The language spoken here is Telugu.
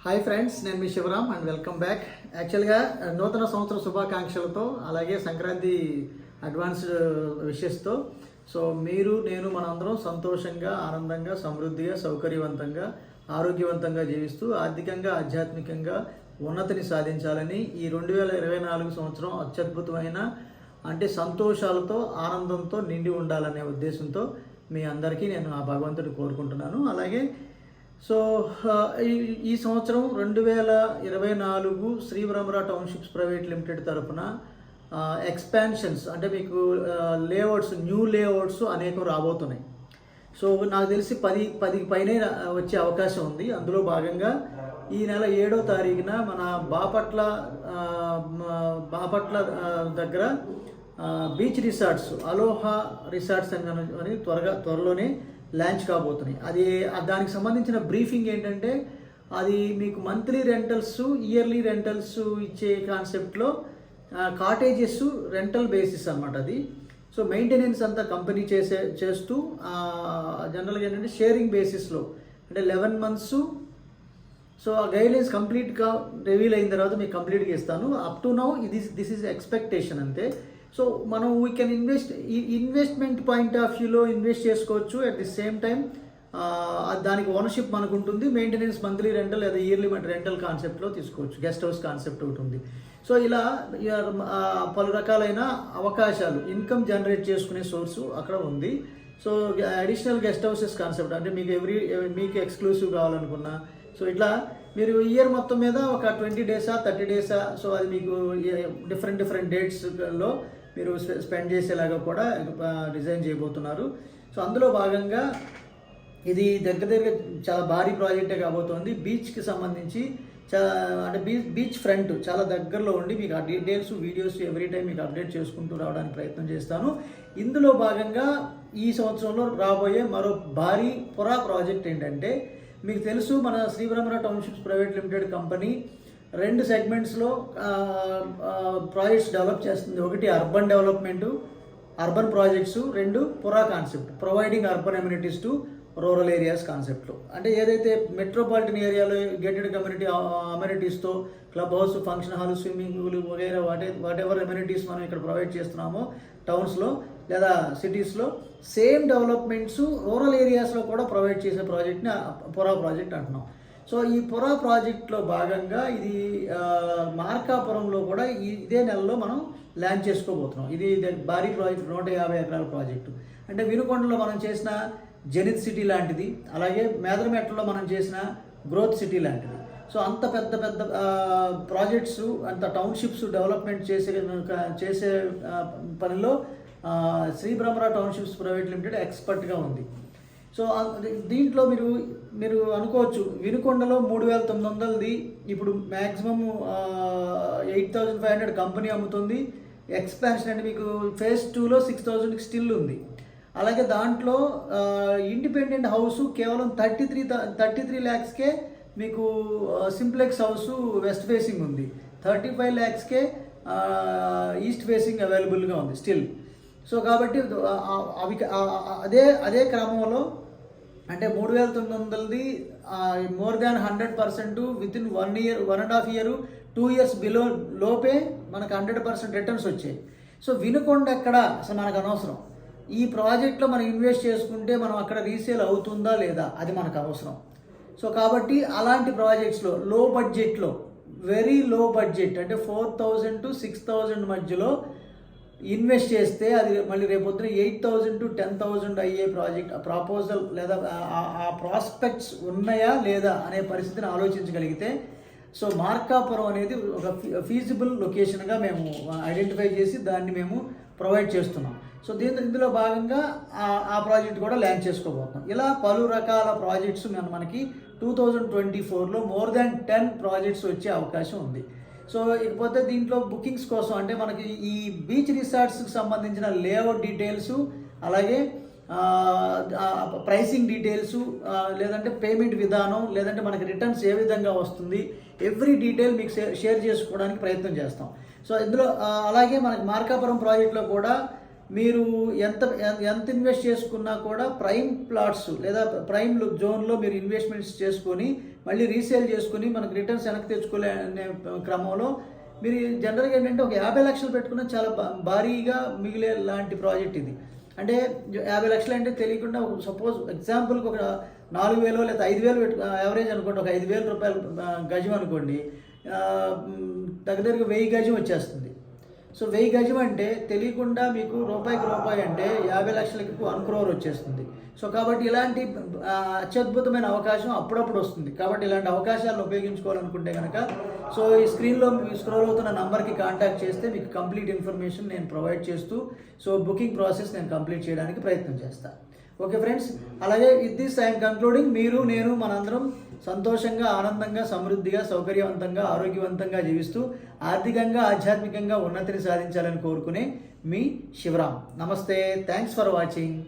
హాయ్ ఫ్రెండ్స్, నేను మీ శివరామ్ అండ్ వెల్కమ్ బ్యాక్. యాక్చువల్గా నూతన సంవత్సర శుభాకాంక్షలతో అలాగే సంక్రాంతి అడ్వాన్స్డ్ విషెస్తో నేను మనందరం సంతోషంగా, ఆనందంగా, సమృద్ధిగా, సౌకర్యవంతంగా, ఆరోగ్యవంతంగా జీవిస్తూ ఆర్థికంగా, ఆధ్యాత్మికంగా ఉన్నతిని సాధించాలని ఈ 2024 సంవత్సరం అత్యద్భుతమైన సంతోషాలతో, ఆనందంతో నిండి ఉండాలనే ఉద్దేశంతో మీ అందరికీ నేను ఆ భగవంతుడిని కోరుకుంటున్నాను. అలాగే ఈ సంవత్సరం 2024 Shri Brahmara townships private limited తరఫున ఎక్స్పాన్షన్స్ మీకు లేఅవుట్స్, న్యూ లేఅవుట్స్ అనేకం రాబోతున్నాయి. నాకు తెలిసి 10 పైనే వచ్చే అవకాశం ఉంది. అందులో భాగంగా ఈ నెల 7వ తారీఖున మన బాపట్ల దగ్గర బీచ్ రిసార్ట్స్, అలోహా రిసార్ట్స్ అని త్వరలోనే లాంచ్ కాబోతున్నాయి. దానికి సంబంధించిన బ్రీఫింగ్ ఏంటంటే, అది మీకు మంత్లీ రెంటల్స్, ఇయర్లీ రెంటల్స్ ఇచ్చే కాన్సెప్ట్లో కాటేజెస్ రెంటల్ బేసిస్ అనమాట అది. మెయింటెనెన్స్ అంతా కంపెనీ చేస్తూ జనరల్గా ఏంటంటే షేరింగ్ బేసిస్లో 11 months. ఆ గైడ్లైన్స్ కంప్లీట్గా రివీల్ అయిన తర్వాత మీకు కంప్లీట్గా ఇస్తాను. Up to now this is expectation అంతే. మనం we can investment point of వ్యూలో ఇన్వెస్ట్ చేసుకోవచ్చు. అట్ ది సేమ్ టైం దానికి ఓనర్షిప్ మనకు ఉంటుంది. మెయింటెనెన్స్ మంత్లీ రెంటల్ లేదా ఇయర్లీ రెంటల్ కాన్సెప్ట్లో తీసుకోవచ్చు. గెస్ట్ హౌస్ కాన్సెప్ట్ ఒకటి ఉంది. ఇలా పలు రకాలైన అవకాశాలు, ఇన్కమ్ జనరేట్ చేసుకునే సోర్సు అక్కడ ఉంది. అడిషనల్ గెస్ట్ హౌసెస్ కాన్సెప్ట్ మీకు ఎక్స్క్లూసివ్ కావాలనుకున్నా, ఇట్లా మీరు ఇయర్ మొత్తం మీద ఒక 20 days 30 days అది మీకు డిఫరెంట్ డేట్స్లో మీరు స్పెండ్ చేసేలాగా కూడా డిజైన్ చేయబోతున్నారు. అందులో భాగంగా ఇది దగ్గర చాలా భారీ ప్రాజెక్టే కాబోతోంది. బీచ్కి సంబంధించి బీచ్ ఫ్రంట్ చాలా దగ్గరలో ఉండి మీకు ఆ డీటెయిల్స్, వీడియోస్ ఎవ్రీ టైం మీకు అప్డేట్ చేసుకుంటూ రావడానికి ప్రయత్నం చేస్తాను. ఇందులో భాగంగా ఈ సంవత్సరంలో రాబోయే మరో భారీ ప్రాజెక్ట్ ఏంటంటే, మీకు తెలుసు మన Sri Brahmara townships private limited company 2 సెగ్మెంట్స్లో ప్రాజెక్ట్స్ డెవలప్ చేస్తుంది. ఒకటి urban development, urban projects. 2 concept, providing urban amenities to rural areas కాన్సెప్ట్లో. ఏదైతే మెట్రోపాలిటన్ ఏరియాలో గేటెడ్ కమ్యూనిటీ అమ్యూనిటీస్తో club house, function hall, swimming pool వగైరా వాట్ ఎవర్ అమ్యూనిటీస్ మనం ఇక్కడ ప్రొవైడ్ చేస్తున్నామో టౌన్స్లో లేదా సిటీస్లో, సేమ్ డెవలప్మెంట్స్ రూరల్ ఏరియాస్లో కూడా ప్రొవైడ్ చేసే ప్రాజెక్ట్ని ప్రాజెక్ట్ అంటున్నాం. ఈ ప్రాజెక్ట్లో భాగంగా ఇది మార్కాపురంలో కూడా ఇదే నెలలో మనం లాంచ్ చేసుకోబోతున్నాం. ఇది భారీ ప్రాజెక్ట్, 150 ఎకరాల ప్రాజెక్టు. వినుకొండలో మనం చేసిన జెనిత్ సిటీ లాంటిది, అలాగే మేదరమెట్లలో మనం చేసిన గ్రోత్ సిటీ లాంటిది. అంత పెద్ద ప్రాజెక్ట్స్, అంత టౌన్షిప్స్ డెవలప్మెంట్ చేసే పనిలో Sri Brahmara townships private limited ఎక్స్పర్ట్గా ఉంది. దీంట్లో మీరు అనుకోవచ్చు, వినుకొండలో 3,900ది ఇప్పుడు మ్యాక్సిమం 8,500 కంపెనీ అమ్ముతుంది. ఎక్స్పాన్షన్ మీకు ఫేజ్ 2లో 6,000 స్టిల్ ఉంది. అలాగే దాంట్లో ఇండిపెండెంట్ హౌస్ కేవలం 33 lakhsకే మీకు సింప్లెక్స్ హౌస్ వెస్ట్ ఫేసింగ్ ఉంది. 35 lakhsకే ఈస్ట్ ఫేసింగ్ అవైలబుల్గా ఉంది స్టిల్. కాబట్టి అదే క్రమంలో 3,900ది more than 100% within 1 year, 1.5 year, 2 years below లోపే మనకు 100% రిటర్న్స్ వచ్చాయి. వినుకొండ ఎక్కడ అసలు మనకు అనవసరం. ఈ ప్రాజెక్ట్లో మనం ఇన్వెస్ట్ చేసుకుంటే మనం అక్కడ రీసేల్ అవుతుందా లేదా అది మనకు అవసరం. కాబట్టి అలాంటి ప్రాజెక్ట్స్లో లో బడ్జెట్లో, వెరీ లో బడ్జెట్ 4,000 to 6,000 మధ్యలో ఇన్వెస్ట్ చేస్తే అది మళ్ళీ రేపొద్దున 8,000 to 10,000 అయ్యే ప్రాజెక్ట్ ప్రపోజల్ లేదా ఆ ప్రాస్పెక్ట్స్ ఉన్నాయా లేదా అనే పరిస్థితిని ఆలోచించగలిగితే మార్కాపురం అనేది ఒక ఫీజిబుల్ లొకేషన్గా మేము ఐడెంటిఫై చేసి దాన్ని మేము ప్రొవైడ్ చేస్తున్నాం. ఇందులో భాగంగా ఆ ప్రాజెక్ట్ కూడా లాంచ్ చేసుకోబోతున్నాం. ఇలా పలు రకాల ప్రాజెక్ట్స్ మనకి 2024లో మోర్ దాన్ 10 ప్రాజెక్ట్స్ వచ్చే అవకాశం ఉంది. ఇకపోతే దీంట్లో బుకింగ్స్ కోసం మనకి ఈ బీచ్ రిసార్ట్స్కి సంబంధించిన లేఅవుట్ డీటెయిల్స్, అలాగే ప్రైసింగ్ డీటెయిల్స్, లేదంటే పేమెంట్ విధానం, లేదంటే మనకి రిటర్న్స్ ఏ విధంగా వస్తుంది, ఎవ్రీ డీటెయిల్ మీకు షేర్ చేసుకోవడానికి ప్రయత్నం చేస్తాం. ఇందులో అలాగే మనకి మార్కాపురం ప్రాజెక్ట్లో కూడా మీరు ఎంత ఇన్వెస్ట్ చేసుకున్నా కూడా ప్రైమ్ ప్లాట్స్ లేదా ప్రైమ్ జోన్లో మీరు ఇన్వెస్ట్మెంట్స్ చేసుకొని మళ్ళీ రీసేల్ చేసుకుని మనకు రిటర్న్స్ వెనక్కి తెచ్చుకోలే అనే క్రమంలో మీరు జనరల్గా ఏంటంటే ఒక 50 లక్షలు పెట్టుకున్న చాలా భారీగా మిగిలే లాంటి ప్రాజెక్ట్ ఇది. అంటే 50 లక్షలు అంటే తెలియకుండా సపోజ్ ఎగ్జాంపుల్కి ఒక 4,000 లేదా 5,000 యావరేజ్ అనుకోండి, ఒక 5,000 రూపాయలు గజం అనుకోండి, దగ్గరగా 1000 గజం వచ్చేస్తుంది. సో 1000 గజం అంటే తెలియకుండా మీకు రూపాయికి రూపాయి అంటే 50 లక్షలకి 1 crore వచ్చేస్తుంది. సో కాబట్టి ఇలాంటి అత్యద్భుతమైన అవకాశం అప్పుడప్పుడు వస్తుంది. కాబట్టి ఇలాంటి అవకాశాలను ఉపయోగించుకోవాలనుకుంటే కనుక సో ఈ స్క్రీన్లో స్క్రోల్ అవుతున్న నంబర్కి కాంటాక్ట్ చేస్తే మీకు కంప్లీట్ ఇన్ఫర్మేషన్ నేను ప్రొవైడ్ చేస్తూ సో బుకింగ్ ప్రాసెస్ నేను కంప్లీట్ చేయడానికి ప్రయత్నం చేస్తాను. ఓకే ఫ్రెండ్స్, అలాగే విత్ దిస్ ఐఎమ్ కంక్లూడింగ్. మీరు నేను మనందరం సంతోషంగా, ఆనందంగా, సమృద్ధిగా, సౌకర్యవంతంగా, ఆరోగ్యవంతంగా జీవిస్తూ ఆర్థికంగా, ఆధ్యాత్మికంగా ఉన్నతిని సాధించాలని కోరుకునే మీ శివరామ్. నమస్తే, థ్యాంక్స్ ఫర్ వాచింగ్.